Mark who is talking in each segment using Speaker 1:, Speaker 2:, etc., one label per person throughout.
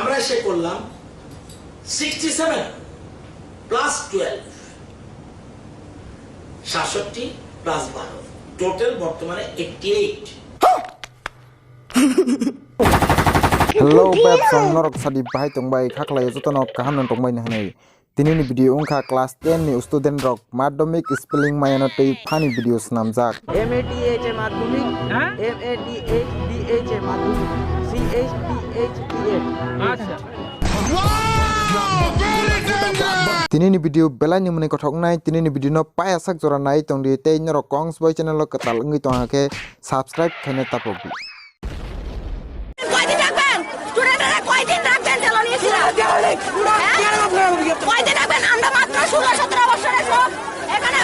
Speaker 1: আমরা এসে করলাম 67 প্লাস 12 67 প্লাস 12 টোটাল বর্তমানে 88।
Speaker 2: Hello Pep Song Norok Sadi Bahai Tongbai Kaklai Zotonok Kahanon Tongbai Nahani Tini ni video ungka class 10 ni student rock madhyamik spelling mayanote funny videos namjak
Speaker 3: MATH madhyamik MATHDH madhyamik CHDHDH
Speaker 4: আচ্ছা
Speaker 2: Tini ni video belai ni muni kothok nai tini ni video no paya sak jora nai tongdi tei norok kongs boy channel lo katal ngi tongake subscribe khane tapogi
Speaker 5: কয়দিন রাখবেন তেল নিয়েছিলাম কয়দিন রাখবেন আমরা মাত্র 16-17 বছরের লোক এখানে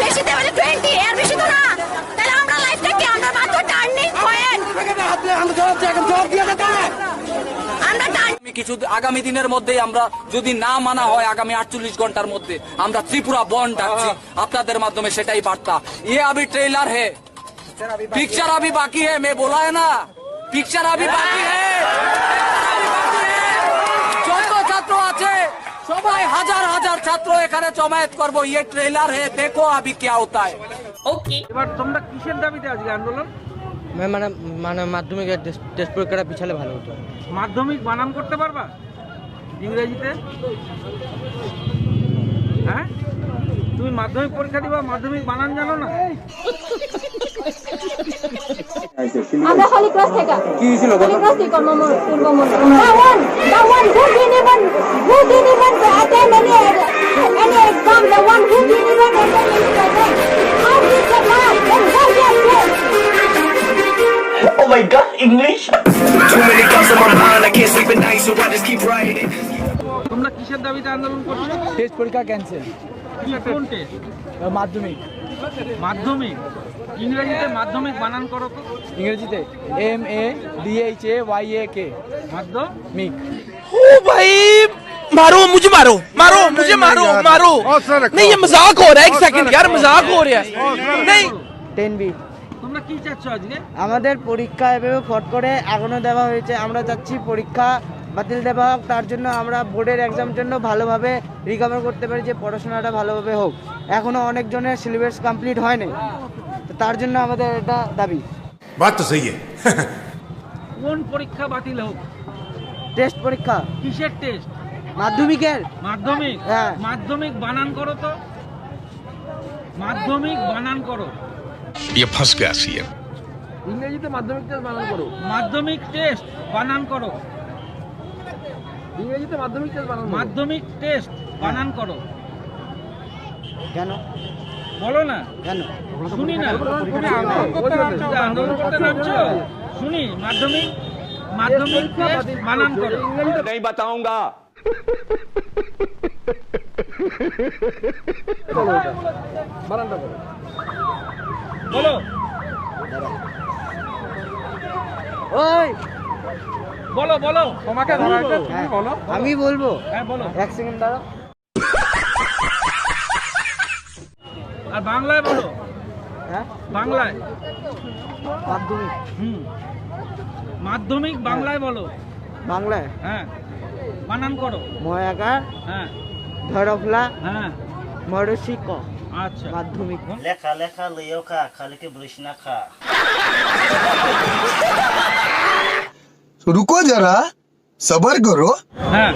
Speaker 5: বেশি দেবে 20 এর বেশি তো না তাহলে আমরা লাইফ থেকে আমরা মাত্র টার্নিং পয়েন্ট
Speaker 6: আমি কিছু আগামী দিনের মধ্যেই আমরা যদি না মানা হয় আগামী 48 ঘন্টার মধ্যে আমরা ত্রিপুরা বন্ধ ডাকছি আপনাদের মাধ্যমে সেটাই বার্তা ये अभी ट्रेलर है पिक्चर अभी बाकी है मैं बोला है ना पिक्चर अभी बाकी है যত ছাত্র আছে সবাই হাজার হাজার ছাত্র এখানে জমায়েত করব ये ट्रेलर है देखो अभी क्या होता है
Speaker 5: ওকে
Speaker 4: এবার তোমরা কিসের দাবিতে আজকে আন্দোলন?
Speaker 3: মানে মাধ্যমিকের টেস্ট পরীক্ষাটা পিছালে ভালো হতো।
Speaker 4: মাধ্যমিক বানান করতে পারবা ইংরেজিতে? হ্যাঁ তুমি মাধ্যমিক পরীক্ষা দিবা মাধ্যমিক বানান জানো না?
Speaker 5: আমরা খালি ক্লাস থেকে কি ছিল খালি ক্লাস থেকে কর্মমর পূর্বমর the one who didn't even attend any exam the one who didn't even attend any exam how did the man and what
Speaker 1: Oh my god, English!
Speaker 7: Too many thoughts on my mind, I can't sleep at night, so I just keep writing.
Speaker 4: তোমরা কিসের দাবিতে আন্দোলন করছো?
Speaker 3: Test পরীক্ষা cancel.
Speaker 4: কোন test?
Speaker 3: মাধ্যমিক।
Speaker 4: মাধ্যমিক ইংরেজিতে মাধ্যমিক বানান করো তো
Speaker 3: ইংরেজিতে MADHAYAK
Speaker 4: মাধ্যমিক
Speaker 8: ओ भाई मारो मुझे मारो मारो मुझे मारो मारो नहीं ये मजाक हो रहा है एक सेकंड यार मजाक हो रहा है नहीं
Speaker 3: 10B
Speaker 4: তোমরা কি চাচ্ছ আজকে?
Speaker 3: আমাদের পরীক্ষা এভাবে ফট করে এখনো দেওয়া হয়েছে আমরা চাচ্ছি পরীক্ষা বাতিল দেওয়া হোক তার জন্য আমরা বোর্ডের এক্সাম জন্য ভালোভাবে রিকভার করতে পারি যে পড়াশোনাটা ভালোভাবে হোক এখনো অনেক জনের সিলেবাস কমপ্লিট হয়নি তো তার জন্য আমাদের এটা দাবি
Speaker 7: बात तो सही है
Speaker 4: কোন পরীক্ষা বাতিল হোক?
Speaker 3: টেস্ট পরীক্ষা
Speaker 4: কিসের টেস্ট?
Speaker 3: মাধ্যমিকের
Speaker 4: মাধ্যমিক
Speaker 3: হ্যাঁ।
Speaker 4: মাধ্যমিক বানান করো তো মাধ্যমিক বানান করো
Speaker 7: ये फंस गया सीएम
Speaker 3: ইংরেজিতে মাধ্যমিক টেস্ট বানান করো
Speaker 4: মাধ্যমিক টেস্ট বানান করো
Speaker 3: ইংরেজিতে মাধ্যমিক টেস্ট বানান
Speaker 4: মাধ্যমিক টেস্ট বানান করো
Speaker 3: কেন
Speaker 4: বলো না
Speaker 3: কেন
Speaker 4: শুনি না আন্দোলন করতে নামছো শুনি মাধ্যমিক মাধ্যমিক টেস্ট বানান করো
Speaker 8: नहीं बताऊंगा
Speaker 4: বলো
Speaker 3: ওই
Speaker 4: বলো বলো তোমাকে
Speaker 3: বলো আমি বলবো
Speaker 4: হ্যাঁ বলো
Speaker 3: এক সেকেন্ড দাঁড়াও
Speaker 4: আর বাংলায় বলো
Speaker 3: হ্যাঁ
Speaker 4: বাংলায়
Speaker 3: মাধ্যমিক
Speaker 4: মাধ্যমিক বাংলায় বলো
Speaker 3: বাংলায়
Speaker 4: হ্যাঁ বানান করো
Speaker 3: ময়াকার
Speaker 4: হ্যাঁ
Speaker 3: ধরফলা
Speaker 4: হ্যাঁ
Speaker 3: মরসি ক
Speaker 4: আচ্ছা
Speaker 3: মাধ্যমিক
Speaker 1: লেখা লেখা লইও খা খালিকে বলিস না খা
Speaker 9: रुको जरा सबर करो
Speaker 4: হ্যাঁ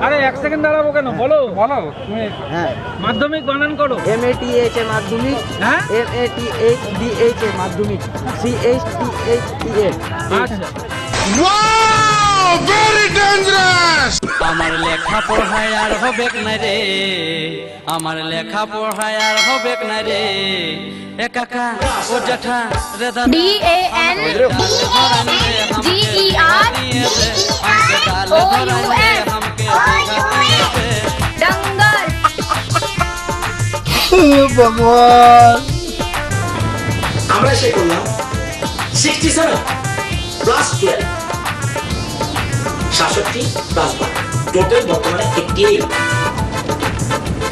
Speaker 4: আরে এক সেকেন্ড দাঁড়াবো কেন বলো বলো তুমি
Speaker 3: হ্যাঁ
Speaker 4: মাধ্যমিক বানান করো
Speaker 3: MATH মাধ্যমিক
Speaker 4: হ্যাঁ
Speaker 3: MATHDH মাধ্যমিক CHDHDH
Speaker 4: আচ্ছা
Speaker 6: আমার লেখা পড়ায় আর হবে না রে আমার লেখা পড়ায় আর হবে না রে এ কাকা ও জ্যাঠা রে দাদা
Speaker 5: ডঙ্গর
Speaker 9: भगवान
Speaker 1: আমরা এসে করলাম 67 প্লাস 12 67 প্লাস 12 টোটাল বর্তমানে 88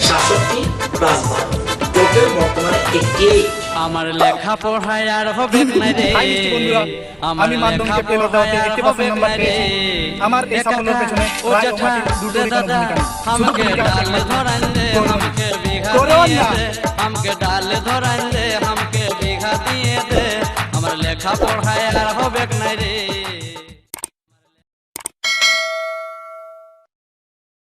Speaker 1: 67 প্লাস 12 টোটাল বর্তমানে 88
Speaker 6: আমার লেখা পড়ায় আর হবে না রে
Speaker 4: আমি মাধ্যমিকে পেল দাওতে 80% নাম্বার পেয়েছি আমার এই সাফল্যের পেছনে রায় ও মাটির দুটোরই কোনো ভূমিকা নেই
Speaker 6: हमके डाल धरान दे हमके बिघा दिए दे हमके डाल धरान दे हमके बिघा दिए दे আমার লেখা পড়ায় আর হবে না রে